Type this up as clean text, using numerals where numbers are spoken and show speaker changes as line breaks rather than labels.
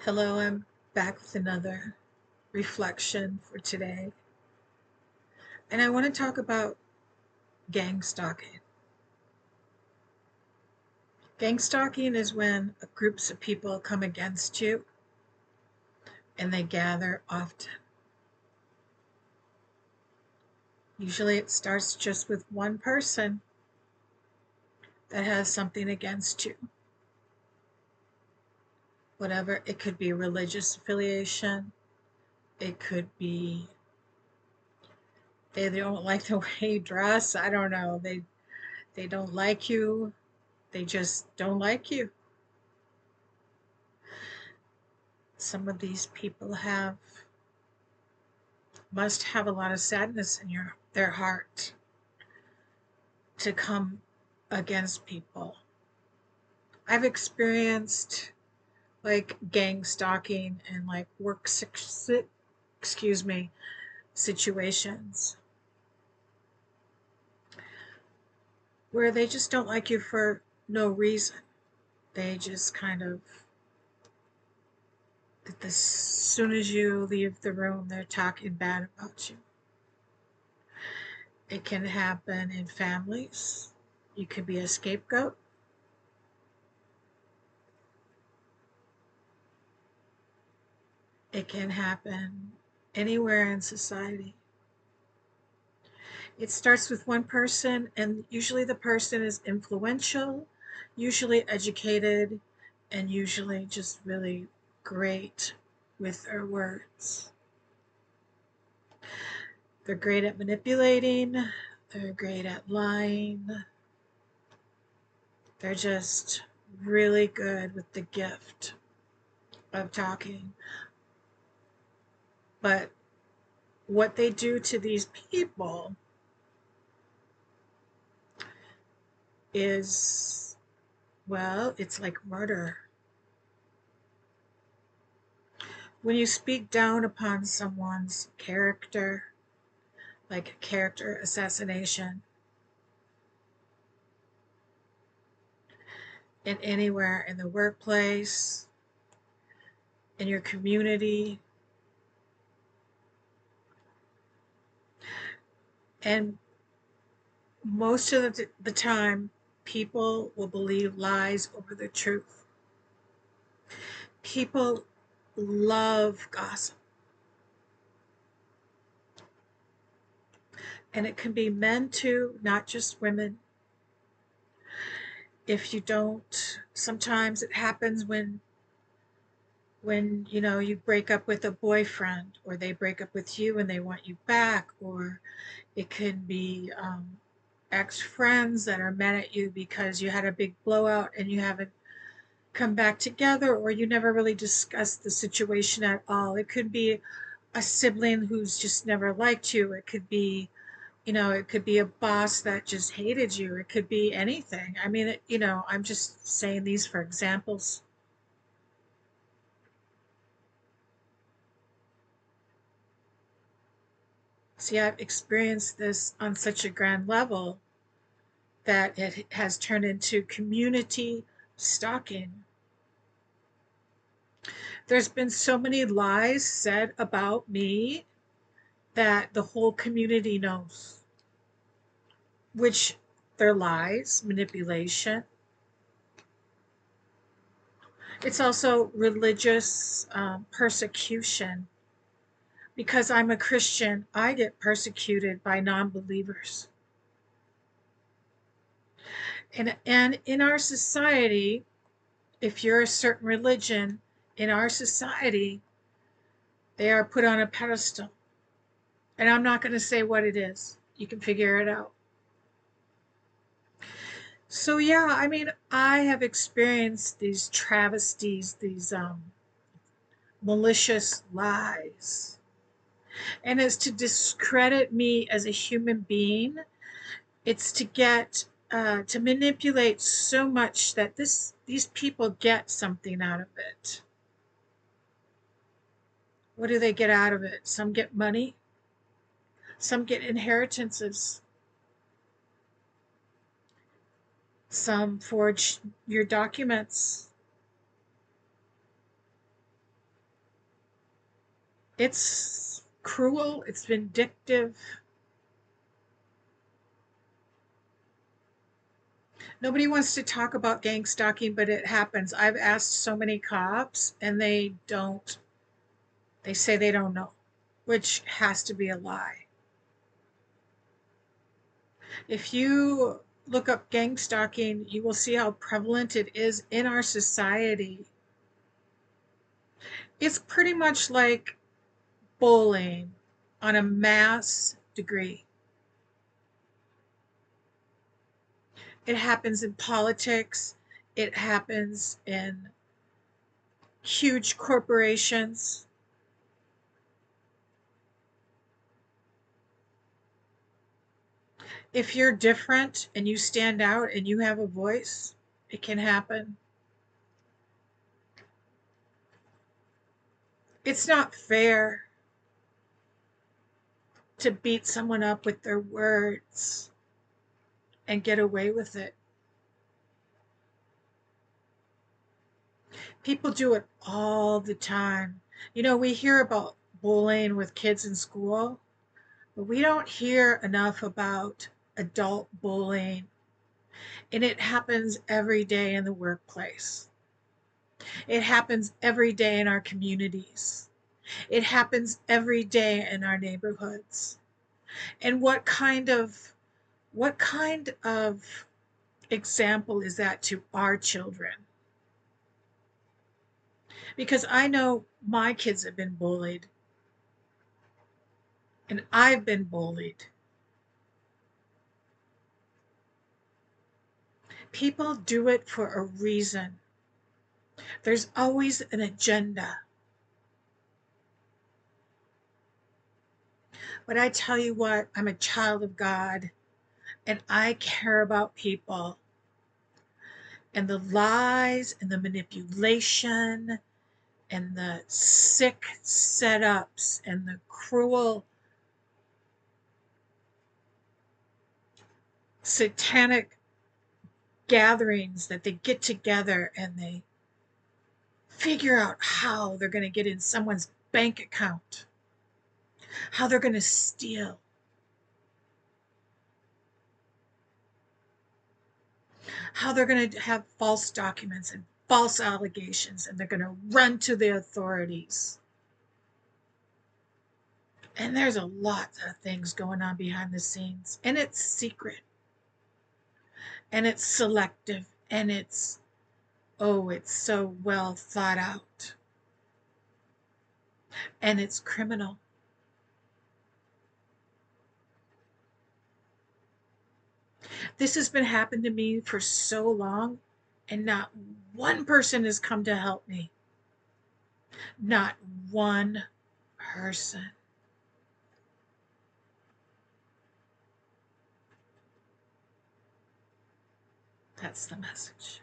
Hello, I'm back with another reflection for today. And I want to talk about gang stalking. Gang stalking is when groups of people come against you and they gather often. Usually it starts just with one person that has something against you. Whatever, it could be religious affiliation, it could be they don't like the way you dress, I don't know. They don't like you, they just don't like you. Some of these people must have a lot of sadness in their heart to come against people. I've experienced like gang stalking and like excuse me, situations where they just don't like you for no reason. They just kind of, as soon as you leave the room, they're talking bad about you. It can happen in families. You can be a scapegoat. It can happen anywhere in society. It starts with one person, and usually the person is influential, usually educated, and usually just really great with their words. They're great at manipulating, they're great at lying, they're just really good with the gift of talking. But what they do to these people is, well, it's like murder. When you speak down upon someone's character, like character assassination, in anywhere in the workplace, in your community, and most of the time, people will believe lies over the truth. People love gossip. And it can be men too, not just women. If you don't, sometimes it happens when you break up with a boyfriend, or they break up with you and they want you back, or it can be ex-friends that are mad at you because you had a big blowout and you haven't come back together, or you never really discussed the situation at all. It could be a sibling who's just never liked you. It could be, it could be a boss that just hated you. It could be anything. I mean, I'm just saying these for examples. See, I've experienced this on such a grand level that it has turned into community stalking. There's been so many lies said about me that the whole community knows, which they're lies, manipulation. It's also religious persecution. Because I'm a Christian, I get persecuted by non believers. And in our society, if you're a certain religion, in our society, they are put on a pedestal. And I'm not going to say what it is. You can figure it out. So, yeah, I mean, I have experienced these travesties, these malicious lies. And it's to discredit me as a human being. It's to get to manipulate so much that these people get something out of it. What do they get out of it? Some get money, some get inheritances, some forge your documents, It's cruel, it's vindictive. Nobody wants to talk about gang stalking, but it happens. I've asked so many cops and they say they don't know, which has to be a lie. If you look up gang stalking, you will see how prevalent it is in our society. It's pretty much like bullying on a mass degree. It happens in politics, it happens in huge corporations. If you're different and you stand out and you have a voice, it can happen. It's not fair to beat someone up with their words and get away with it. People do it all the time. You know, we hear about bullying with kids in school, but we don't hear enough about adult bullying. And it happens every day in the workplace. It happens every day in our communities. It happens every day in our neighborhoods. And what kind of example is that to our children? Because I know my kids have been bullied and I've been bullied. People do it for a reason. There's always an agenda. But I tell you what, I'm a child of God and I care about people. And the lies and the manipulation and the sick setups and the cruel satanic gatherings that they get together and they figure out how they're going to get in someone's bank account, how they're going to steal, how they're going to have false documents and false allegations, and they're going to run to the authorities. And there's a lot of things going on behind the scenes, and it's secret, and it's selective, and it's so well thought out, and it's criminal. This has been happening to me for so long, and not one person has come to help me. Not one person. That's the message.